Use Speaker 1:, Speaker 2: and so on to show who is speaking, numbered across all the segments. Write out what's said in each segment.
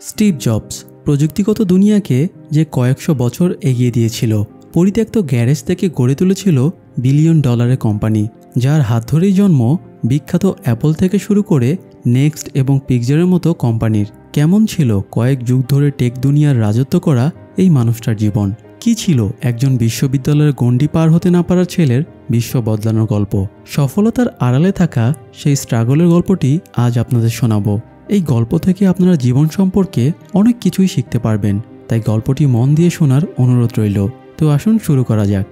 Speaker 1: Steve jobs প্রযুক্তিগত দুনিয়াকে যে কয়েকশো বছর এগিয়ে দিয়েছিল, পরিত্যক্ত গ্যারেজ থেকে গড়ে তুলেছিল বিলিয়ন ডলারের কোম্পানি, যার হাত ধরেই জন্ম বিখ্যাত অ্যাপল থেকে শুরু করে নেক্সট এবং পিক্সারের মতো কোম্পানির। কেমন ছিল কয়েক যুগ ধরে টেক দুনিয়ার রাজত্ব করা এই মানুষটার জীবন? কি ছিল একজন বিশ্ববিদ্যালয়ের গণ্ডি পার হতে না পারার ছেলের বিশ্ব বদলানোর গল্প? সফলতার আড়ালে থাকা সেই স্ট্রাগলের গল্পটি আজ আপনাদের শোনাবো। এই গল্প থেকে আপনারা জীবন সম্পর্কে অনেক কিছুই শিখতে পারবেন, তাই গল্পটি মন দিয়ে শোনার অনুরোধ রইল। তো আসুন শুরু করা যাক।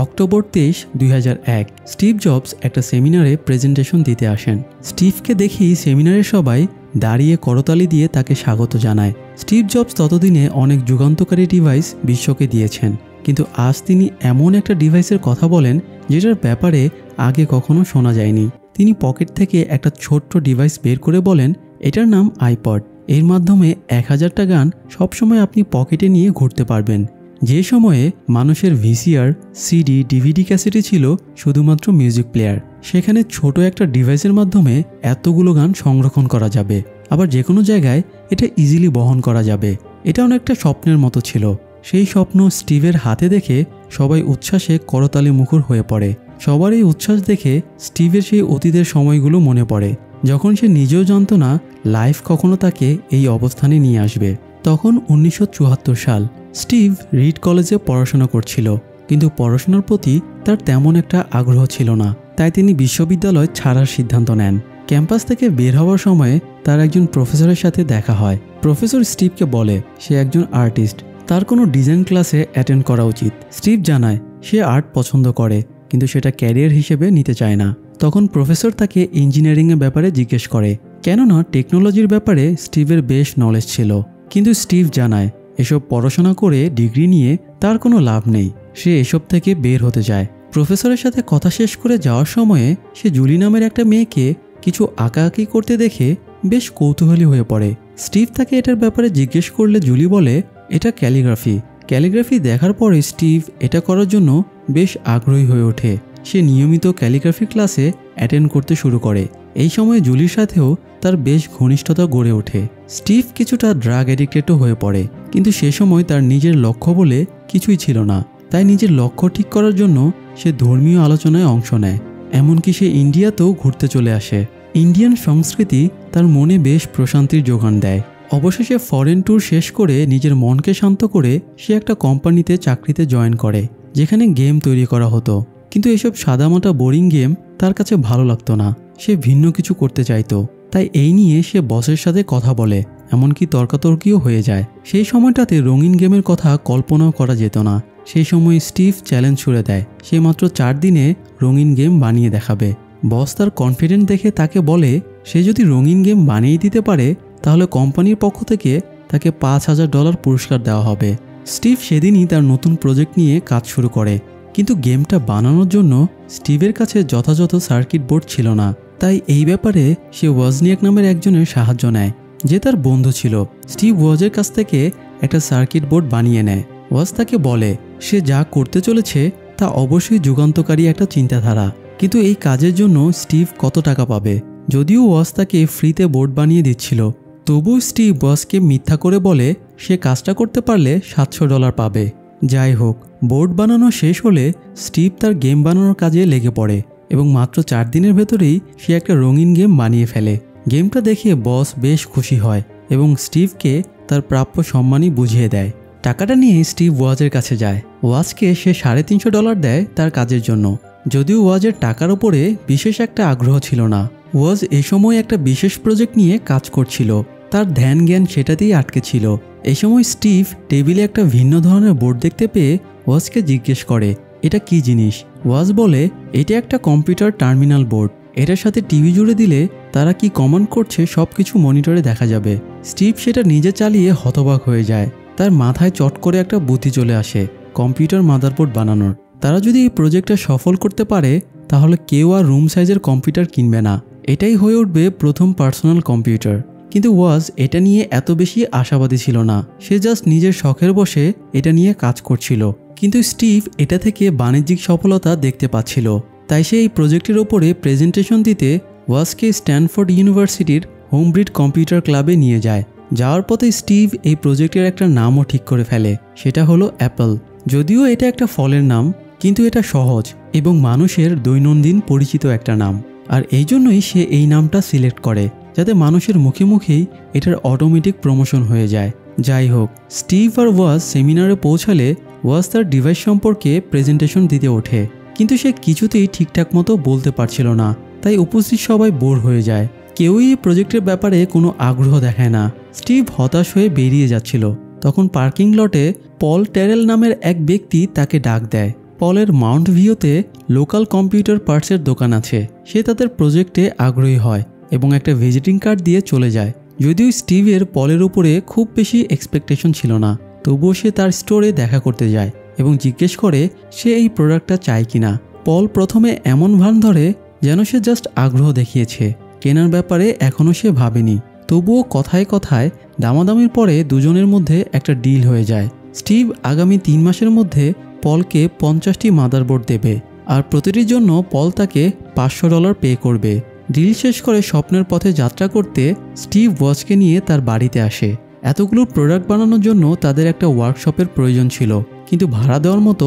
Speaker 1: অক্টোবর 23, 2001 স্টিভ জবস একটা সেমিনারে প্রেজেন্টেশন দিতে আসেন। স্টিভকে দেখেই সেমিনারের সবাই দাঁড়িয়ে করতালি দিয়ে তাকে স্বাগত জানায়। স্টিভ জবস ততদিনে অনেক যুগান্তকারী ডিভাইস বিশ্বকে দিয়েছেন, কিন্তু আজ তিনি এমন একটা ডিভাইসের কথা বলেন যেটার ব্যাপারে আগে কখনো শোনা যায়নি। তিনি পকেট থেকে একটা ছোট্ট ডিভাইস বের করে বলেন, এটার নাম আইপড। এর মাধ্যমে 1000টা গান সবসময় আপনি পকেটে নিয়ে ঘুরতে পারবেন। যে সময়ে মানুষের ভিসিআর, সিডি, ডিভিডি ক্যাসেটে ছিল শুধুমাত্র মিউজিক প্লেয়ার, সেখানে ছোট একটা ডিভাইসের মাধ্যমে এতগুলো গান সংরক্ষণ করা যাবে, আবার যে কোনো জায়গায় এটা ইজিলি বহন করা যাবে। এটা অনেকটা স্বপ্নের মতো ছিল। সেই স্বপ্ন স্টিভের হাতে দেখে সবাই উচ্ছ্বাসে করতালি মুখর হয়ে পড়ে। সবার এই উচ্ছ্বাস দেখে স্টিভের সেই অতীতের সময়গুলো মনে পড়ে, যখন সে নিজেও জানত না লাইফ কখনো তাকে এই অবস্থানে নিয়ে আসবে। তখন 1974 সাল। স্টিভ রিড কলেজে পড়াশোনা করছিল, কিন্তু পড়াশোনার প্রতি তার তেমন একটা আগ্রহ ছিল না। তাই তিনি বিশ্ববিদ্যালয় ছাড়ার সিদ্ধান্ত নেন। ক্যাম্পাস থেকে বের হওয়ার সময়ে তার একজন প্রফেসরের সাথে দেখা হয়। প্রফেসর স্টিভকে বলে সে একজন আর্টিস্ট, তার কোনো ডিজাইন ক্লাসে অ্যাটেন্ড করা উচিত। স্টিভ জানায় সে আর্ট পছন্দ করে, কিন্তু সেটা ক্যারিয়ার হিসেবে নিতে চায় না। তখন প্রফেসর তাকে ইঞ্জিনিয়ারিংয়ের ব্যাপারে জিজ্ঞেস করে, কেননা টেকনোলজির ব্যাপারে স্টিভের বেশ নলেজ ছিল। কিন্তু স্টিভ জানায় এসব পড়াশোনা করে ডিগ্রি নিয়ে তার কোনো লাভ নেই, সে এসব থেকে বের হতে চায়। প্রফেসরের সাথে কথা শেষ করে যাওয়ার সময়ে সে জুলি নামের একটা মেয়েকে কিছু আঁকাআঁকি করতে দেখে বেশ কৌতূহলী হয়ে পড়ে। স্টিভ তাকে এটার ব্যাপারে জিজ্ঞেস করলে জুলি বলে এটা ক্যালিগ্রাফি। ক্যালিগ্রাফি দেখার পরে স্টিভ এটা করার জন্য বেশ আগ্রহী হয়ে ওঠে। সে নিয়মিত ক্যালিগ্রাফি ক্লাসে অ্যাটেন্ড করতে শুরু করে। এই সময় জুলির সাথেও তার বেশ ঘনিষ্ঠতা গড়ে ওঠে। স্টিভ কিছুটা ড্রাগ অ্যাডিক্টেডও হয়ে পড়ে, কিন্তু সে সময় তার নিজের লক্ষ্য বলে কিছুই ছিল না। তাই নিজের লক্ষ্য ঠিক করার জন্য সে ধর্মীয় আলোচনায় অংশ নেয়। এমনকি সে ইন্ডিয়াতেও ঘুরতে চলে আসে। ইন্ডিয়ান সংস্কৃতি তার মনে বেশ প্রশান্তির যোগান দেয়। অবশেষে ফরেন ট্যুর শেষ করে নিজের মনকে শান্ত করে সে একটা কোম্পানিতে চাকরিতে জয়েন করে, যেখানে গেম তৈরি করা হতো। কিন্তু এসব সাদামাটা বোরিং গেম তার কাছে ভালো লাগতো না। সে ভিন্ন কিছু করতে চাইতো। তাই এই নিয়ে সে বসের সাথে কথা বলে, এমনকি তর্কাতর্কিও হয়ে যায়। সেই সময়টাতে রঙিন গেমের কথা কল্পনাও করা যেত না। সেই সময় স্টিভ চ্যালেঞ্জ ছুড়ে দেয়, সে মাত্র 4 দিনে রঙিন গেম বানিয়ে দেখাবে। বস তার কনফিডেন্ট দেখে তাকে বলে সে যদি রঙিন গেম বানিয়ে দিতে পারে তাহলে কোম্পানির পক্ষ থেকে তাকে $5000 পুরস্কার দেওয়া হবে। স্টিভ সেদিনই তার নতুন প্রজেক্ট নিয়ে কাজ শুরু করে, কিন্তু গেমটা বানানোর জন্য স্টিভের কাছে যথাযথ সার্কিট বোর্ড ছিল না। তাই এই ব্যাপারে সে ওয়াজনিয়াক নামের একজনের সাহায্য নেয়, যে তার বন্ধু ছিল। স্টিভ ওয়াজের কাছ থেকে একটা সার্কিট বোর্ড বানিয়ে নেয়। ওয়াজ তাকে বলে সে যা করতে চলেছে তা অবশ্যই যুগান্তকারী একটা চিন্তাধারা, কিন্তু এই কাজের জন্য স্টিভ কত টাকা পাবে? যদিও ওয়াজ তাকে ফ্রিতে বোর্ড বানিয়ে দিচ্ছিল, তবুও স্টিভ ওয়াজকে মিথ্যা করে বলে সে কাজটা করতে পারলে $700 পাবে। যাই হোক, বোর্ড বানানো শেষ হলে স্টিভ তার গেম বানানোর কাজে লেগে পড়ে এবং মাত্র 4 দিনের ভেতরেই সে একটা রঙিন গেম বানিয়ে ফেলে। গেমটা দেখে বস বেশ খুশি হয় এবং স্টিভকে তার প্রাপ্য সম্মানই বুঝিয়ে দেয়। টাকাটা নিয়ে স্টিভ ওয়াজের কাছে যায়। ওয়াজকে সে $350 দেয় তার কাজের জন্য, যদিও ওয়াজের টাকার ওপরে বিশেষ একটা আগ্রহ ছিল না। ওয়াজ এ সময় একটা বিশেষ প্রজেক্ট নিয়ে কাজ করছিল, তার ধ্যান জ্ঞান সেটাতেই আটকে ছিল। এই সময় স্টিভ টেবিলে একটা ভিন্ন ধরনের বোর্ড দেখতে পেয়ে ওয়াজকে জিজ্ঞেস করে এটা কি জিনিস। ওয়াজ বলে এটা একটা কম্পিউটার টার্মিনাল বোর্ড, এটার সাথে টিভি জুড়ে দিলে তারা কি কমান্ড করছে সব কিছু মনিটরে দেখা যাবে। স্টিভ সেটা নিজে চালিয়ে হতবাক হয়ে যায়। তার মাথায় চট করে একটা বুদ্ধি চলে আসে কম্পিউটার মাদারবোর্ড বানানোর। তারা যদি এই প্রজেক্টটা সফল করতে পারে তাহলে কেউ আর রুম সাইজের কম্পিউটার কিনবে না, এটাই হয়ে উঠবে প্রথম পার্সোনাল কম্পিউটার। কিন্তু ওয়াজ এটা নিয়ে এত বেশি আশাবাদী ছিল না। সে জাস্ট নিজের শখের বসে এটা নিয়ে কাজ করছিল, কিন্তু স্টিভ এটা থেকে বাণিজ্যিক সফলতা দেখতে পাচ্ছিল। তাই সে এই প্রজেক্টের ওপরে প্রেজেন্টেশন দিতে ওয়াজকে স্ট্যানফোর্ড ইউনিভার্সিটির হোমব্রিড কম্পিউটার ক্লাবে নিয়ে যায়। যাওয়ার পথে স্টিভ এই প্রজেক্টের একটা নামও ঠিক করে ফেলে, সেটা হলো অ্যাপল। যদিও এটা একটা ফলের নাম, কিন্তু এটা সহজ এবং মানুষের দৈনন্দিন পরিচিত একটা নাম, আর এই জন্যই সে এই নামটা সিলেক্ট করে, যাতে মানুষের মুখে মুখেই এটার অটোমেটিক প্রমোশন হয়ে যায়। যাই হোক, স্টিভ আর ওয়াজ সেমিনারে পৌঁছালে ওয়াজ তার ডিভাইস সম্পর্কে প্রেজেন্টেশন দিতে ওঠে, কিন্তু সে কিছুতেই ঠিকঠাক মতো বলতে পারছিল না, তাই উপস্থিত সবাই বোর হয়ে যায়। কেউই এই প্রজেক্টের ব্যাপারে কোনো আগ্রহ দেখায় না। স্টিভ হতাশ হয়ে বেরিয়ে যাচ্ছিল, তখন পার্কিং লটে পল টেরেল নামের এক ব্যক্তি তাকে ডাক দেয়। পলের মাউন্ট ভিউতে লোকাল কম্পিউটার পার্টসের দোকান আছে। সে তাদের প্রজেক্টে আগ্রহী হয় এবং একটা ভিজিটিং কার্ড দিয়ে চলে যায়। যদিও স্টিভের পলের উপরে খুব বেশি এক্সপেকটেশন ছিল না, তবুও সে তার স্টোরে দেখা করতে যায় এবং জিজ্ঞেস করে সে এই প্রোডাক্টটা চায় কিনা। পল প্রথমে এমন ভান ধরে যেন সে জাস্ট আগ্রহ দেখিয়েছে, কেনার ব্যাপারে এখনও সে ভাবেনি। তবুও কথায় কথায় দামাদামির পরে দুজনের মধ্যে একটা ডিল হয়ে যায়। স্টিভ আগামী 3 মাসের মধ্যে পলকে 50টি মাদারবোর্ড দেবে, আর প্রতিটির জন্য পল তাকে $500 পে করবে। ডিল শেষ করে স্বপ্নের পথে যাত্রা করতে স্টিভ ওয়াজকে নিয়ে তার বাড়িতে আসে। এতগুলো প্রোডাক্ট বানানোর জন্য তাদের একটা ওয়ার্কশপের প্রয়োজন ছিল, কিন্তু ভাড়া দেওয়ার মতো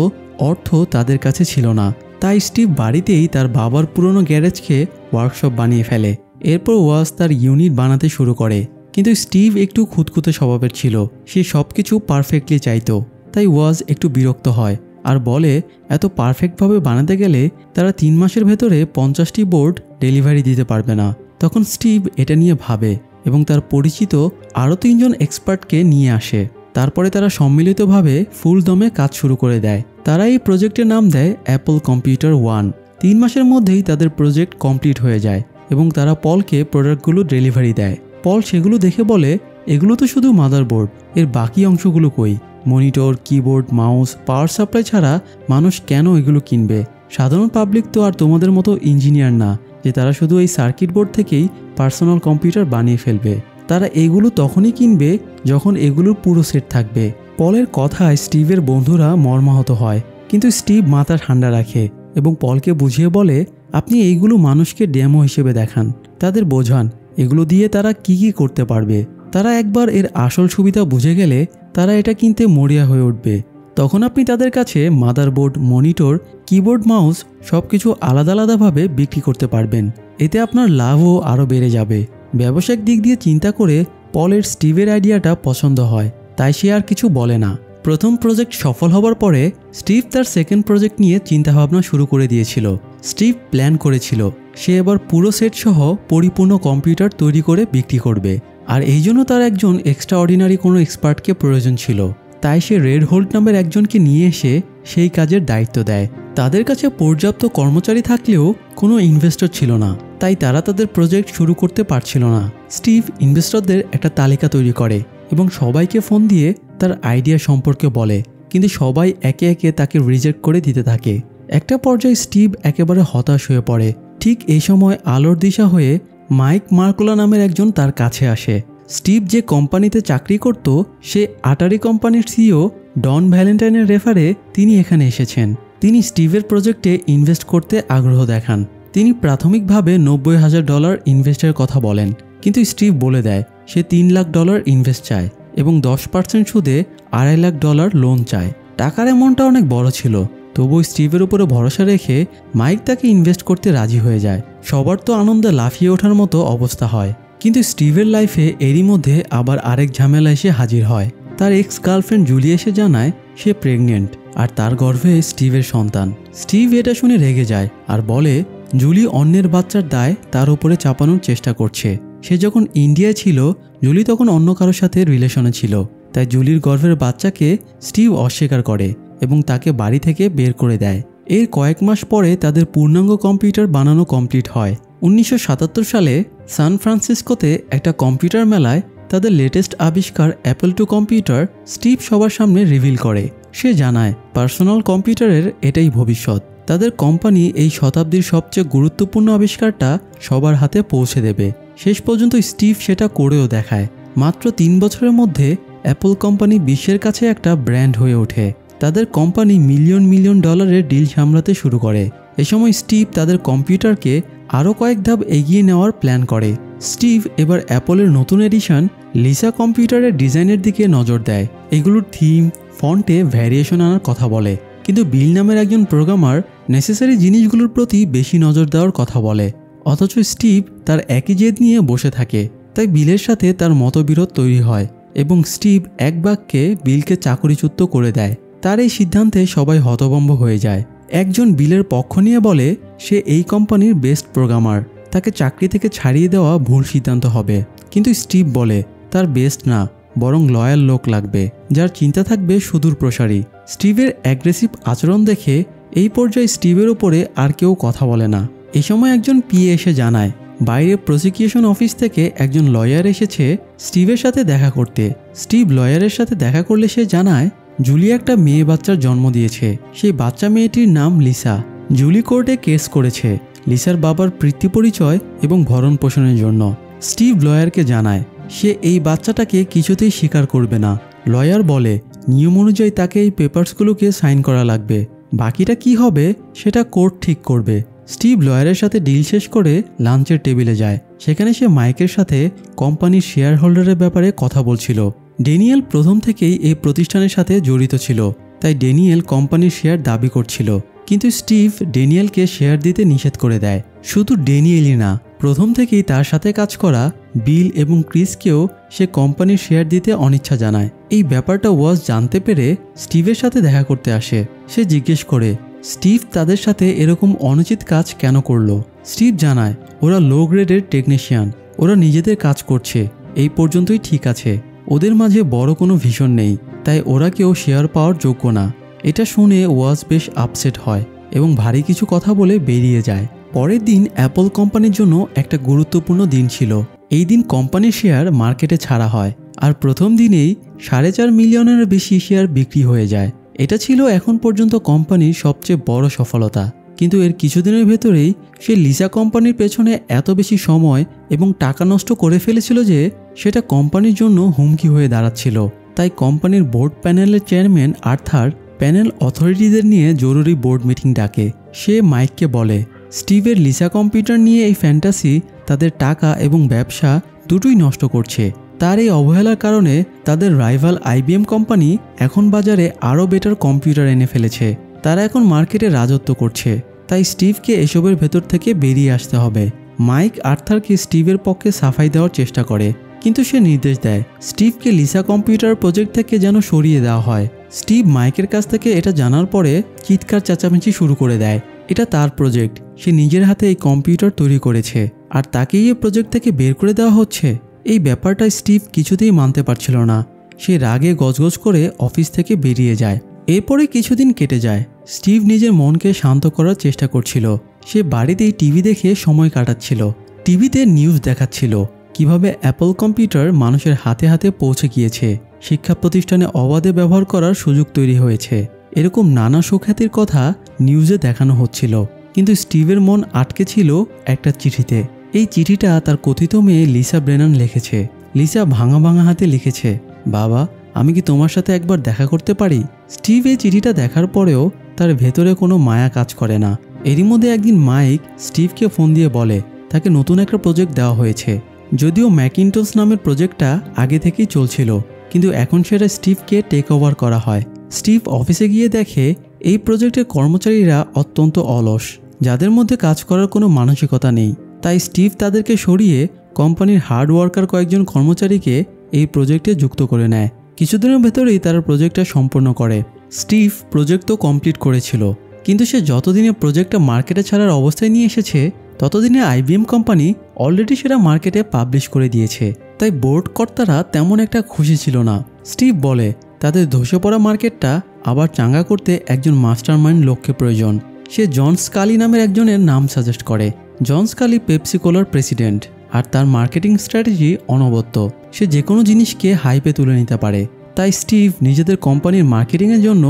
Speaker 1: অর্থ তাদের কাছে ছিল না। তাই স্টিভ বাড়িতেই তার বাবার পুরনো গ্যারেজকে ওয়ার্কশপ বানিয়ে ফেলে। এরপর ওয়াজ তার ইউনিট বানাতে শুরু করে, কিন্তু স্টিভ একটু খুঁতখুঁতে স্বভাবের ছিল। সে সব কিছু পারফেক্টলি চাইতো, তাই ওয়াজ একটু বিরক্ত হয় আর বলে এত পারফেক্টভাবে বানাতে গেলে তারা 3 মাসের ভেতরে 50টি বোর্ড ডেলিভারি দিতে পারবে না। তখন স্টিভ এটা নিয়ে ভাবে এবং তার পরিচিত আরও 3 জন এক্সপার্টকে নিয়ে আসে। তারপরে তারা সম্মিলিতভাবে ফুল দমে কাজ শুরু করে দেয়। তারা এই প্রজেক্টের নাম দেয় অ্যাপল কম্পিউটার 1। 3 মাসের মধ্যেই তাদের প্রজেক্ট কমপ্লিট হয়ে যায় এবং তারা পলকে প্রোডাক্টগুলো ডেলিভারি দেয়। পল সেগুলো দেখে বলে, এগুলো তো শুধু মাদারবোর্ড, এর বাকি অংশগুলো কই? Monitor, keyboard, mouse, power supply ছাড়া মানুষ কেন এগুলো কিনবে? সাধারণ পাবলিক তো আর তোমাদের মতো ইঞ্জিনিয়ার না যে তারা শুধু এই সার্কিট বোর্ড থেকেই পার্সোনাল কম্পিউটার বানিয়ে ফেলবে। তারা এগুলো তখনই কিনবে যখন এগুলোর পুরো সেট থাকবে। পলের কথায় স্টিভের বন্ধুরা মর্মাহত হয়, কিন্তু স্টিভ মাথা ঠান্ডা রাখে এবং পলকে বুঝিয়ে বলে, আপনি এইগুলো মানুষকে ডেমো হিসেবে দেখান, তাদের বোঝান এগুলো দিয়ে তারা কি করতে পারবে। তারা একবার এর আসল সুবিধা বুঝে গেলে তারা এটা কিনতে মরিয়া হয়ে উঠবে। তখন আপনি তাদের কাছে মাদারবোর্ড, মনিটর, কিবোর্ড, মাউস সব কিছু আলাদা আলাদাভাবে বিক্রি করতে পারবেন। এতে আপনার লাভও আরও বেড়ে যাবে। ব্যবসায়িক দিক দিয়ে চিন্তা করে পলের স্টিভের আইডিয়াটা পছন্দ হয়, তাই সে আর কিছু বলে না। প্রথম প্রজেক্ট সফল হবার পরে স্টিভ তার সেকেন্ড প্রজেক্ট নিয়ে চিন্তাভাবনা শুরু করে দিয়েছিল। স্টিভ প্ল্যান করেছিল সে এবার পুরো সেট সহ পরিপূর্ণ কম্পিউটার তৈরি করে বিক্রি করবে, আর এই জন্য তার একজন এক্সট্রা অর্ডিনারি কোনো এক্সপার্টকে প্রয়োজন ছিল। তাই সে রেড হোল্ড নামের একজনকে নিয়ে এসে সেই কাজের দায়িত্ব দেয়। তাদের কাছে পর্যাপ্ত কর্মচারী থাকলেও কোনো ইনভেস্টর ছিল না, তাই তারা তাদের প্রজেক্ট শুরু করতে পারছিল না। স্টিভ ইনভেস্টরদের একটা তালিকা তৈরি করে এবং সবাইকে ফোন দিয়ে তার আইডিয়া সম্পর্কে বলে, কিন্তু সবাই একে একে তাকে রিজেক্ট করে দিতে থাকে। একটা পর্যায়ে স্টিভ একেবারে হতাশ হয়ে পড়ে। ঠিক এই সময় আলোর দিশা হয়ে মাইক মার্কোলা নামের একজন তার কাছে আসে। স্টিভ যে কোম্পানিতে চাকরি করত সে আটারি কোম্পানির সিইও ডন ভ্যালেন্টাইনের রেফারে তিনি এখানে এসেছেন। তিনি স্টিভের প্রজেক্টে ইনভেস্ট করতে আগ্রহ দেখান। তিনি প্রাথমিকভাবে $90,000 ইনভেস্টের কথা বলেন, কিন্তু স্টিভ বলে দেয় সে $3 লাখ ইনভেস্ট চায় এবং 10% সুদে $2.5 লাখ লোন চায়। টাকার অ্যামাউন্টটা অনেক বড় ছিল, তবু স্টিভের উপরে ভরসা রেখে মাইক তাকে ইনভেস্ট করতে রাজি হয়ে যায়। সবার তো আনন্দে লাফিয়ে ওঠার মতো অবস্থা হয়, কিন্তু স্টিভের লাইফে এরই মধ্যে আবার আরেক ঝামেলা এসে হাজির হয়। তার এক্স গার্লফ্রেন্ড জুলি এসে জানায় সে প্রেগনেন্ট আর তার গর্ভে স্টিভের সন্তান। স্টিভ এটা শুনে রেগে যায় আর বলে জুলি অন্যের বাচ্চার দায় তার উপরে চাপানোর চেষ্টা করছে। সে যখন ইন্ডিয়ায় ছিল জুলি তখন অন্য কারোর সাথে রিলেশনে ছিল, তাই জুলির গর্ভের বাচ্চাকে স্টিভ অস্বীকার করে এবং তাকে বাড়ি থেকে বের করে দেয়। এর কয়েক মাস পরে তাদের পূর্ণাঙ্গ কম্পিউটার বানানো কমপ্লিট হয়। 1977 সালে সান ফ্রান্সিসকোতে একটা কম্পিউটার মেলায় তাদের লেটেস্ট আবিষ্কার অ্যাপল II কম্পিউটার স্টিভ সবার সামনে রিভিল করে। সে জানায় পার্সোনাল কম্পিউটারের এটাই ভবিষ্যৎ। তাদের কোম্পানি এই শতাব্দীর সবচেয়ে গুরুত্বপূর্ণ আবিষ্কারটা সবার হাতে পৌঁছে দেবে। শেষ পর্যন্ত স্টিভ সেটা করেও দেখায়। মাত্র 3 বছরের মধ্যে অ্যাপল কোম্পানি বিশ্বের কাছে একটা ব্র্যান্ড হয়ে ওঠে। তাদের কোম্পানি মিলিয়ন মিলিয়ন ডলারের ডিল সামলাতে শুরু করে। এ সময় স্টিভ তাদের কম্পিউটারকে আরও কয়েক ধাপ এগিয়ে নেওয়ার প্ল্যান করে। স্টিভ এবার অ্যাপলের নতুন এডিশন লিসা কম্পিউটারের ডিজাইনের দিকে নজর দেয়, এগুলোর থিম ফন্টে ভ্যারিয়েশন আনার কথা বলে, কিন্তু বিল নামের একজন প্রোগ্রামার নেসেসারি জিনিসগুলোর প্রতি বেশি নজর দেওয়ার কথা বলে। অথচ স্টিভ তার একই জেদ নিয়ে বসে থাকে। তাই বিলের সাথে তার মতবিরোধ তৈরি হয় এবং স্টিভ এক বাক্যে বিলকে চাকরিচ্যুত করে দেয়। তার এই সিদ্ধান্তে সবাই হতভম্ব হয়ে যায়। একজন বিলের পক্ষ নিয়ে বলে সে এই কোম্পানির বেস্ট প্রোগ্রামার, তাকে চাকরি থেকে ছাড়িয়ে দেওয়া ভুল সিদ্ধান্ত হবে। কিন্তু স্টিভ বলে তার বেস্ট না, বরং লয়াল লোক লাগবে যার চিন্তা থাকবে সুদূর প্রসারী। স্টিভের অ্যাগ্রেসিভ আচরণ দেখে এই পর্যায়ে স্টিভের উপরে আর কেউ কথা বলে না। এই সময় একজন পিএ এসে জানায় বাইরে প্রসিকিউশন অফিস থেকে একজন লয়ার এসেছে স্টিভের সাথে দেখা করতে। স্টিভ লয়ারের সাথে দেখা করলে সে জানায় জুলি একটা মেয়ে বাচ্চার জন্ম দিয়েছে, সেই বাচ্চা মেয়েটির নাম লিসা। জুলি কোর্টে কেস করেছে লিসার বাবার পিতৃ পরিচয় এবং ভরণ পোষণের জন্য। স্টিভ লয়ারকে জানায় সে এই বাচ্চাটাকে কিছুতেই স্বীকার করবে না। লয়ার বলে নিয়ম অনুযায়ী তাকে এই পেপারসগুলোকে সাইন করা লাগবে, বাকিটা কি হবে সেটা কোর্ট ঠিক করবে। স্টিভ লয়ারের সাথে ডিল শেষ করে লাঞ্চের টেবিলে যায়। সেখানে সে মাইকের সাথে কোম্পানির শেয়ার হোল্ডারের ব্যাপারে কথা বলছিল। ড্যানিয়েল প্রথম থেকেই এই প্রতিষ্ঠানের সাথে জড়িত ছিল, তাই ড্যানিয়েল কোম্পানির শেয়ার দাবি করছিল, কিন্তু স্টিভ ড্যানিয়েলকে শেয়ার দিতে নিষেধ করে দেয়। শুধু ড্যানিয়েলই না, প্রথম থেকেই তার সাথে কাজ করা বিল এবং ক্রিসকেও সে কোম্পানির শেয়ার দিতে অনিচ্ছা জানায়। এই ব্যাপারটা ওয়াজ জানতে পেরে স্টিভের সাথে দেখা করতে আসে। সে জিজ্ঞেস করে স্টিভ তাদের সাথে এরকম অনুচিত কাজ কেন করলো। স্টিভ জানায় ওরা লো গ্রেডের টেকনিশিয়ান, ওরা নিজেদের কাজ করছে, এই পর্যন্তই ঠিক আছে, ওদের মাঝে বড় কোনো ভিশন নেই, তাই ওরা কেউ শেয়ার পাওয়ার যোগ্য না। এটা শুনে ওয়াজ বেশ আপসেট হয় এবং ভারী কিছু কথা বলে বেরিয়ে যায়। পরের দিন অ্যাপল কোম্পানির জন্য একটা গুরুত্বপূর্ণ দিন ছিল। এই দিন কোম্পানির শেয়ার মার্কেটে ছাড়া হয়, আর প্রথম দিনেই 4.5 মিলিয়নের বেশি শেয়ার বিক্রি হয়ে যায়। এটা ছিল এখন পর্যন্ত কোম্পানির সবচেয়ে বড় সফলতা। কিন্তু এর কিছুদিনের ভেতরেই সে লিসা কোম্পানির পেছনে এত বেশি সময় এবং টাকা নষ্ট করে ফেলেছিল যে সেটা কোম্পানির জন্য হুমকি হয়ে দাঁড়াচ্ছিল। তাই কোম্পানির বোর্ড প্যানেলের চেয়ারম্যান আর্থার প্যানেল অথরিটিদের নিয়ে জরুরি বোর্ড মিটিং ডাকে। সে মাইককে বলে স্টিভের লিসা কম্পিউটার নিয়ে এই ফ্যান্টাসি তাদের টাকা এবং ব্যবসা দুটোই নষ্ট করছে। তার এই অবহেলার কারণে তাদের রাইভাল আইবিএম কোম্পানি এখন বাজারে আরও বেটার কম্পিউটার এনে ফেলেছে। তারা এখন মার্কেটে রাজত্ব করছে, তাই স্টিভকে এসবের ভেতর থেকে বেরিয়ে আসতে হবে। মাইক আর্থারকে স্টিভের পক্ষে সাফাই দেওয়ার চেষ্টা করে, কিন্তু সে নির্দেশ দেয় স্টিভকে লিসা কম্পিউটার প্রজেক্ট থেকে যেন সরিয়ে দেওয়া হয়। স্টিভ মাইকের কাছ থেকে এটা জানার পরে চিৎকার চেঁচামেচি শুরু করে দেয়। এটা তার প্রজেক্ট, সে নিজের হাতে এই কম্পিউটার তৈরি করেছে, আর তাকেই এই প্রজেক্ট থেকে বের করে দেওয়া হচ্ছে। এই ব্যাপারটা স্টিভ কিছুতেই মানতে পারছিল না। সে রাগে গজগজ করে অফিস থেকে বেরিয়ে যায়। এরপরে কিছুদিন কেটে যায়। স্টিভ নিজের মনকে শান্ত করার চেষ্টা করছিল। সে বাড়িতেই টিভি দেখে সময় কাটাচ্ছিল। টিভিতে নিউজ দেখাচ্ছিল কিভাবে অ্যাপল কম্পিউটার মানুষের হাতে হাতে পৌঁছে গিয়েছে, শিক্ষা প্রতিষ্ঠানে অবাধে ব্যবহার করার সুযোগ তৈরি হয়েছে, এরকম নানা সুখ্যাতির কথা নিউজে দেখানো হচ্ছিল। কিন্তু স্টিভের মন আটকে ছিল একটা চিঠিতে। এই চিঠিটা তার কথিত মেয়ে লিসা ব্রেনান লিখেছে। লিসা ভাঙা ভাঙা হাতে লিখেছে, বাবা, আমি কি তোমার সাথে একবার দেখা করতে পারি? স্টিভ এই চিঠিটা দেখার পরেও তার ভেতরে কোনো মায়া কাজ করে না। এরই মধ্যে একদিন মাইক স্টিভকে ফোন দিয়ে বলে তাকে নতুন একটা প্রজেক্ট দেওয়া হয়েছে। যদিও ম্যাকিনটস নামের প্রজেক্টটা আগে থেকেই চলছিল, কিন্তু এখন সেটা স্টিভকে টেক ওভার করা হয়। স্টিভ অফিসে গিয়ে দেখে এই প্রজেক্টের কর্মচারীরা অত্যন্ত অলস, যাদের মধ্যে কাজ করার কোনো মানসিকতা নেই। তাই স্টিভ তাদেরকে সরিয়ে কোম্পানির হার্ড ওয়ার্কার কয়েকজন কর্মচারীকে এই প্রজেক্টে যুক্ত করে নেয়। কিছুদিনের ভেতরেই তারা প্রজেক্টটা সম্পন্ন করে। স্টিভ প্রজেক্ট তো কমপ্লিট করেছিল, কিন্তু সে যতদিনে প্রজেক্টটা মার্কেটে ছাড়ার অবস্থায় নিয়ে এসেছে ততদিনে আইবিএম কোম্পানি অলরেডি সেটা মার্কেটে পাবলিশ করে দিয়েছে। তাই বোর্ড কর্তারা তেমন একটা খুশি ছিল না। স্টিভ বলে তাদের ধসে পড়া মার্কেটটা আবার চাঙ্গা করতে একজন মাস্টারমাইন্ড লোককে প্রয়োজন। সে জন স্কালি নামের একজনের নাম সাজেস্ট করে। জন স্কালি পেপসিকোলার প্রেসিডেন্ট, আর তার মার্কেটিং স্ট্র্যাটেজি অনবদ্য। সে যে কোনো জিনিসকে হাইপে তুলে নিতে পারে। তাই স্টিভ নিজেদের কোম্পানির মার্কেটিংয়ের জন্য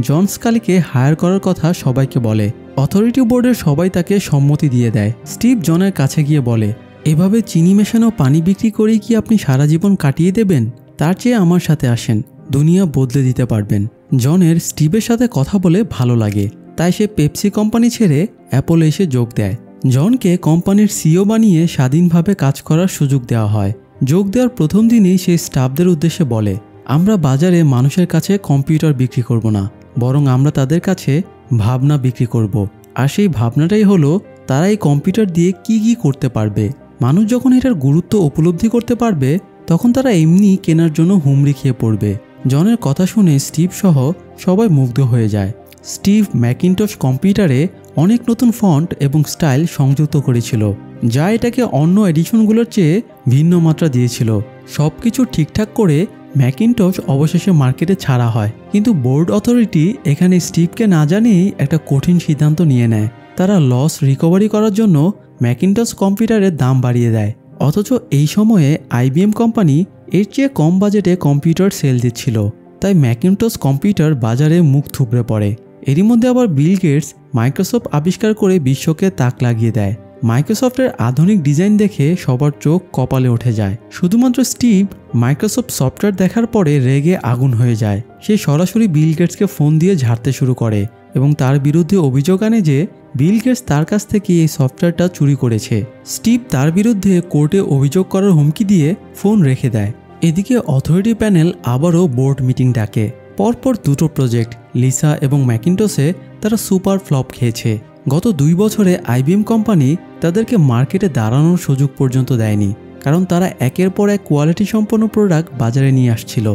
Speaker 1: জন স্কালিকে হায়ার করার কথা সবাইকে বলে। অথরিটি বোর্ডের সবাই তাকে সম্মতি দিয়ে দেয়। স্টিভ জনের কাছে গিয়ে বলে, এভাবে চিনি মেশানো পানি বিক্রি করেই কি আপনি সারা জীবন কাটিয়ে দেবেন? তার চেয়ে আমার সাথে আসেন, দুনিয়া বদলে দিতে পারবেন। জনের স্টিভের সাথে কথা বলে ভালো লাগে, তাই সে পেপসি কোম্পানি ছেড়ে অ্যাপলে এসে যোগ দেয়। জনকে কোম্পানির সিইও বানিয়ে স্বাধীনভাবে কাজ করার সুযোগ দেওয়া হয়। যোগ দেওয়ার প্রথম দিনই সে স্টাফদের উদ্দেশ্যে বলে, আমরা বাজারে মানুষের কাছে কম্পিউটার বিক্রি করব না, বরং আমরা তাদের কাছে ভাবনা বিক্রি করব। আর সেই ভাবনাটাই হলো তারা এই কম্পিউটার দিয়ে কি কি করতে পারবে। মানুষ যখন এটার গুরুত্ব উপলব্ধি করতে পারবে তখন তারা এমনি কেনার জন্য হুমড়ি খেয়ে পড়বে। জনের কথা শুনে স্টিভ সহ সবাই মুগ্ধ হয়ে যায়। স্টিভ ম্যাকিনটশ কম্পিউটারে অনেক নতুন ফন্ট এবং স্টাইল সংযুক্ত করেছিল, যা এটাকে অন্য এডিশনগুলোর চেয়ে ভিন্ন মাত্রা দিয়েছিল। সব কিছু ঠিকঠাক করে ম্যাকিনটশ অবশেষে মার্কেটে ছাড়া হয়, কিন্তু বোর্ড অথরিটি এখানে স্টিভকে না জানিয়েই একটা কঠিন সিদ্ধান্ত নিয়ে নেয়। তারা লস রিকভারি করার জন্য ম্যাকিনটশ কম্পিউটারের দাম বাড়িয়ে দেয়। অথচ এই সময়ে IBM কোম্পানি এর চেয়ে কম বাজেটে কম্পিউটার সেল দিচ্ছিল, তাই ম্যাকিনটশ কম্পিউটার বাজারে মুখ থুবড়ে পড়ে। এরই মধ্যে আবার বিল গেটস মাইক্রোসফট আবিষ্কার করে বিশ্বকে তাক লাগিয়ে দেয়। মাইক্রোসফটের আধুনিক ডিজাইন দেখে সবার চোখ কপালে উঠে যায়। শুধুমাত্র স্টিভ মাইক্রোসফট সফটওয়্যার দেখার পরে রেগে আগুন হয়ে যায়। সে সরাসরি বিল গেটসকে ফোন দিয়ে ঝাড়তে শুরু করে এবং তার বিরুদ্ধে অভিযোগ আনে যে বিল গেটস তার কাছ থেকে এই সফটওয়্যারটা চুরি করেছে। স্টিভ তার বিরুদ্ধে কোর্টে অভিযোগ করার হুমকি দিয়ে ফোন রেখে দেয়। এদিকে অথরিটি প্যানেল আবারও বোর্ড মিটিং ডাকে। পরপর দুটো প্রজেক্ট লিসা এবং ম্যাকিনটশে তারা সুপার ফ্লপ খেয়েছে। গত 2 বছরে IBM কোম্পানি তাদেরকে মার্কেটে দাঁড়ানোর সুযোগ পর্যন্ত দেয়নি, কারণ তারা একের পর এক কোয়ালিটি সম্পন্ন প্রোডাক্ট বাজারে নিয়ে আসছিল।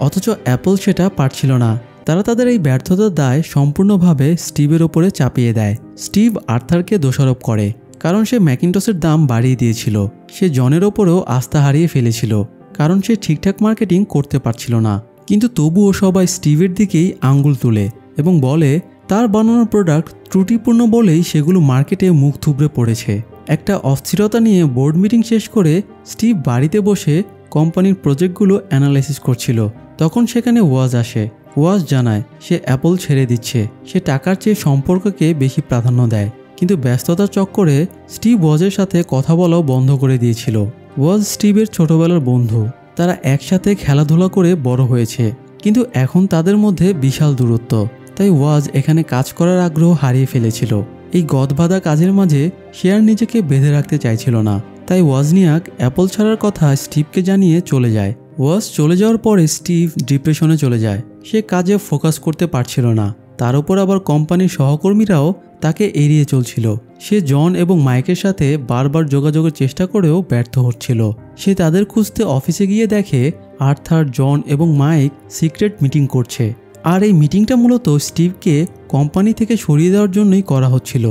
Speaker 1: অথচ অ্যাপল সেটা পারছিল না। তারা তাদের এই ব্যর্থতার দায় সম্পূর্ণভাবে স্টিভের ওপরে চাপিয়ে দেয়। স্টিভ আর্থারকে দোষারোপ করে, কারণ সে ম্যাকিনটশের দাম বাড়িয়ে দিয়েছিল। সে জনের ওপরেও আস্থা হারিয়ে ফেলেছিল, কারণ সে ঠিকঠাক মার্কেটিং করতে পারছিল না। কিন্তু তবুও সবাই স্টিভের দিকেই আঙ্গুল তুলে এবং বলে তার বানানোর প্রোডাক্ট ত্রুটিপূর্ণ বলেই সেগুলো মার্কেটে মুখ থুবড়ে পড়েছে। একটা অস্থিরতা নিয়ে বোর্ড মিটিং শেষ করে স্টিভ বাড়িতে বসে কোম্পানির প্রজেক্টগুলো অ্যানালাইসিস করছিল। তখন সেখানে ওয়াজ আসে। ওয়াজ জানায় সে অ্যাপল ছেড়ে দিচ্ছে, সে টাকার চেয়ে সম্পর্ককে বেশি প্রাধান্য দেয়। কিন্তু ব্যস্ততার চক্করে স্টিভ ওয়াজের সাথে কথা বলাও বন্ধ করে দিয়েছিল। ওয়াজ স্টিভের ছোটবেলার বন্ধু, তারা একসাথে খেলাধুলা করে বড় হয়েছে, কিন্তু এখন তাদের মধ্যে বিশাল দূরত্ব। তাই ওয়াজ এখানে কাজ করার আগ্রহ হারিয়ে ফেলেছিল। এই গদবাঁধা কাজের মাঝে সে আর নিজেকে বেঁধে রাখতে চাইছিল না। তাই ওয়াজনিয়াক অ্যাপল ছাড়ার কথা স্টিভকে জানিয়ে চলে যায়। ওয়াজ চলে যাওয়ার পরে স্টিভ ডিপ্রেশনে চলে যায়। সে কাজে ফোকাস করতে পারছিল না। তার উপর আবার কোম্পানির সহকর্মীরাও তাকে এড়িয়ে চলছিল। সে জন এবং মাইকের সাথে বারবার যোগাযোগের চেষ্টা করেও ব্যর্থ হচ্ছিল। সে তাদের খুঁজতে অফিসে গিয়ে দেখে আর্থার, জন এবং মাইক সিক্রেট মিটিং করছে। আর এই মিটিংটা মূলত স্টিভকে কোম্পানি থেকে সরিয়ে দেওয়ার জন্যই করা হচ্ছিল।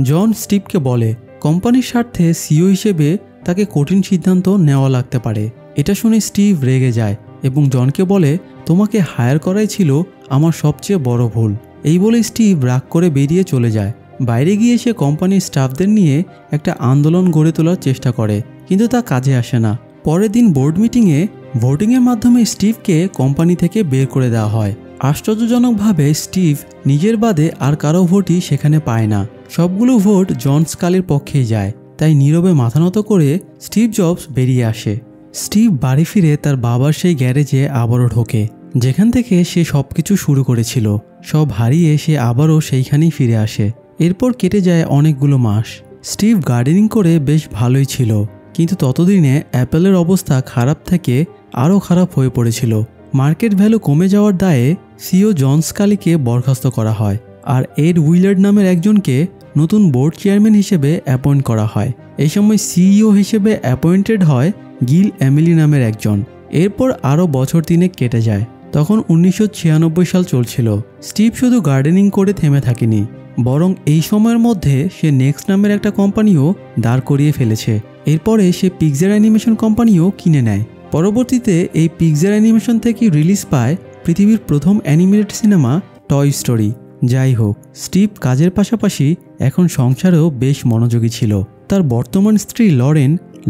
Speaker 1: জন স্টিভকে বলে কোম্পানির স্বার্থে CEO হিসেবে তাকে কঠিন সিদ্ধান্ত নেওয়া লাগতে পারে। এটা শুনে স্টিভ রেগে যায় এবং জনকে বলে তোমাকে হায়ার করাই ছিল আমার সবচেয়ে বড় ভুল। এই বলে স্টিভ রাগ করে বেরিয়ে চলে যায়। বাইরে গিয়ে সে কোম্পানির স্টাফদের নিয়ে একটা আন্দোলন গড়ে তোলার চেষ্টা করে, কিন্তু তা কাজে আসে না। পরের দিন বোর্ড মিটিংয়ে ভোটিংয়ের মাধ্যমে স্টিভকে কোম্পানি থেকে বের করে দেওয়া হয়। আশ্চর্যজনকভাবে স্টিভ নিজের বাদে আর কারো ভোটই সেখানে পায় না। সবগুলো ভোট জন স্কালির পক্ষেই যায়। তাই নীরবে মাথা নত করে স্টিভ জবস বেরিয়ে আসে। স্টিভ বাড়ি ফিরে তার বাবার সেই গ্যারেজে আবারও ঢোকে, যেখান থেকে সে সব কিছু শুরু করেছিল। সব হারিয়ে সে আবারও সেইখানেই ফিরে আসে। এরপর কেটে যায় অনেকগুলো মাস। স্টিভ গার্ডেনিং করে বেশ ভালোই ছিল, কিন্তু ততদিনে অ্যাপেলের অবস্থা খারাপ থেকে আরও খারাপ হয়ে পড়েছিল। মার্কেট ভ্যালু কমে যাওয়ার দায়ে CEO জন স্কালিকে বরখাস্ত করা হয়, আর এড উইলার্ড নামের একজনকে নতুন বোর্ড চেয়ারম্যান হিসেবে অ্যাপয়েন্ট করা হয়। এই সময় CEO হিসেবে অ্যাপয়েন্টেড হয় গিল এমিলি নামের একজন। এরপর আরও বছর 3 কেটে যায়। তখন 1996 সাল চলছিল। স্টিভ শুধু গার্ডেনিং করে থেমে থাকেনি, বরং এই সময়ের মধ্যে সে নেক্সট নামের একটা কোম্পানিও দাঁড় করিয়ে ফেলেছে। এরপরে সে পিক্সার অ্যানিমেশন কোম্পানিও কিনে নেয়। পরবর্তীতে এই পিক্সার অ্যানিমেশন থেকে রিলিজ পায় পৃথিবীর প্রথম অ্যানিমেটেড সিনেমা টয় স্টোরি। যাই হোক, স্টিভ কাজের পাশাপাশি এখন সংসারেও বেশ মনোযোগী ছিল। তার বর্তমান স্ত্রী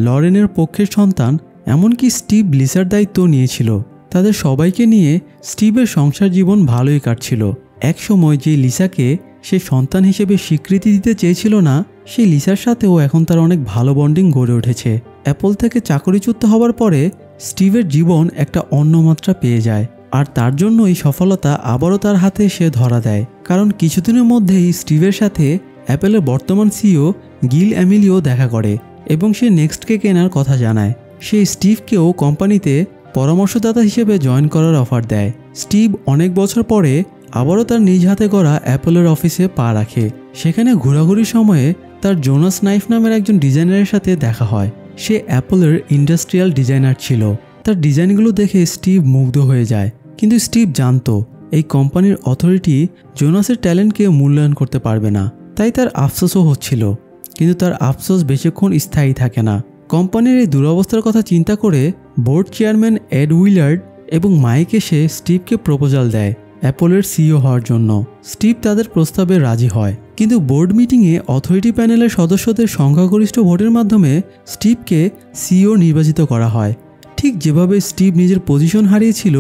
Speaker 1: লরেনের পক্ষের সন্তান, এমনকি স্টিভ লিসার দায়িত্ব নিয়েছিল। তাদের সবাইকে নিয়ে স্টিভের সংসার জীবন ভালোই কাটছিল। এক সময় যে লিসাকে সে সন্তান হিসেবে স্বীকৃতি দিতে চেয়েছিল না, সেই লিসার সাথেও এখন তার অনেক ভালো বন্ডিং গড়ে উঠেছে। অ্যাপল থেকে চাকরিচ্যুত হওয়ার পরে স্টিভের জীবন একটা অন্য মাত্রা পেয়ে যায়, আর তার জন্য এই সফলতা আবারও তার হাতে সে ধরা দেয়। কারণ কিছুদিনের মধ্যেই স্টিভের সাথে অ্যাপেলের বর্তমান CEO গিল এমিলিও দেখা করে এবং সে নেক্সটকে কেনার কথা জানায়। সে স্টিভকেও কোম্পানিতে পরামর্শদাতা হিসেবে জয়েন করার অফার দেয়। স্টিভ অনেক বছর পরে আবারও তার নিজ হাতে গড়া অ্যাপলের অফিসে পা রাখে। সেখানে ঘোরাঘুরির সময়ে তার জোনাস নাইফ নামের একজন ডিজাইনারের সাথে দেখা হয়। সে অ্যাপলের ইন্ডাস্ট্রিয়াল ডিজাইনার ছিল। তার ডিজাইনগুলো দেখে স্টিভ মুগ্ধ হয়ে যায়, কিন্তু স্টিভ জানতো এই কোম্পানির অথরিটি জোনাসের ট্যালেন্টকে মূল্যায়ন করতে পারবে না। তাই তার আফসোসও হচ্ছিল, কিন্তু তার আফসোস বেশিক্ষণ স্থায়ী থাকে না। কোম্পানির এই দুরবস্থার কথা চিন্তা করে বোর্ড চেয়ারম্যান এড উইলার্ড এবং মাইক এসে স্টিভকে প্রপোজাল দেয় অ্যাপলের সিইও হওয়ার জন্য। স্টিভ তাদের প্রস্তাবে রাজি হয়, কিন্তু বোর্ড মিটিংয়ে অথরিটি প্যানেলের সদস্যদের সংখ্যাগরিষ্ঠ ভোটের মাধ্যমে স্টিভকে সিইও নির্বাচিত করা হয়। ঠিক যেভাবে স্টিভ নিজের পজিশন হারিয়েছিল,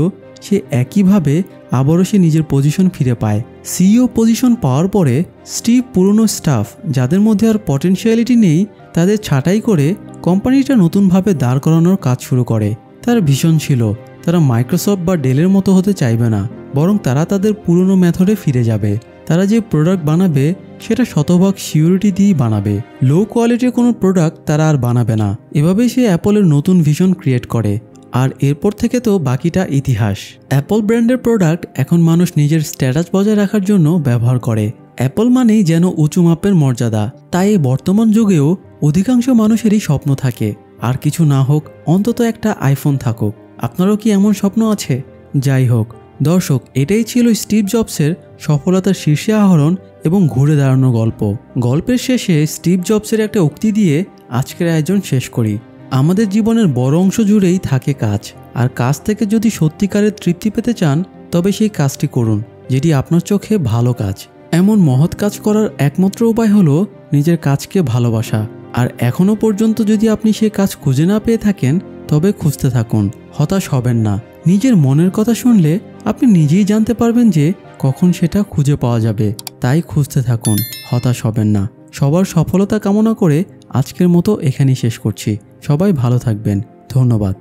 Speaker 1: সে একইভাবে আবারও সে নিজের পজিশন ফিরে পায়। সিইও পজিশন পাওয়ার পরে স্টিভ পুরনো স্টাফ যাদের মধ্যে আর পটেনশিয়ালিটি নেই তাদের ছাঁটাই করে কোম্পানিটা নতুনভাবে দাঁড় করানোর কাজ শুরু করে। তার ভীষণ ছিল তারা মাইক্রোসফট বা ডেলের মতো হতে চাইবে না, বরং তারা তাদের পুরনো মেথডে ফিরে যাবে। তারা যে প্রোডাক্ট বানাবে সেটা শতভাগ সিকিউরিটি দিয়েই বানাবে। লো কোয়ালিটির কোনো প্রোডাক্ট তারা আর বানাবে না। এভাবেই সে অ্যাপলের নতুন ভিশন ক্রিয়েট করে। আর এরপর থেকে তো বাকিটা ইতিহাস। অ্যাপল ব্র্যান্ডের প্রোডাক্ট এখন মানুষ নিজের স্ট্যাটাস বজায় রাখার জন্য ব্যবহার করে। অ্যাপল মানেই যেন উঁচু মাপের মর্যাদা। তাই বর্তমান যুগেও অধিকাংশ মানুষেরই স্বপ্ন থাকে, আর কিছু না হোক অন্তত একটা আইফোন থাকুক। আপনারও কি এমন স্বপ্ন আছে? যাই হোক দর্শক, এটাই ছিল স্টিভ জবসের সফলতার শীর্ষে আহরণ এবং ঘুরে দাঁড়ানোর গল্প। গল্পের শেষে স্টিভ জবসের একটা উক্তি দিয়ে আজকের আয়োজন শেষ করি। আমাদের জীবনের বড় অংশ জুড়েই থাকে কাজ, আর কাজ থেকে যদি সত্যিকারের তৃপ্তি পেতে চান তবে সেই কাজটি করুন যেটি আপনার চোখে ভালো কাজ। এমন মহৎ কাজ করার একমাত্র উপায় হলো নিজের কাজকে ভালোবাসা। আর এখনও পর্যন্ত যদি আপনি সেই কাজ খুঁজে না পেয়ে থাকেন তবে খুঁজতে থাকুন, হতাশ হবেন না। নিজের মনের কথা শুনলে আপনি নিজেই জানতে পারবেন যে কখন সেটা খুঁজে পাওয়া যাবে। তাই খুঁজতে থাকুন, হতাশ হবেন না। সবার সফলতা কামনা করে আজকের মতো এখানেই শেষ করছি। সবাই ভালো থাকবেন। ধন্যবাদ।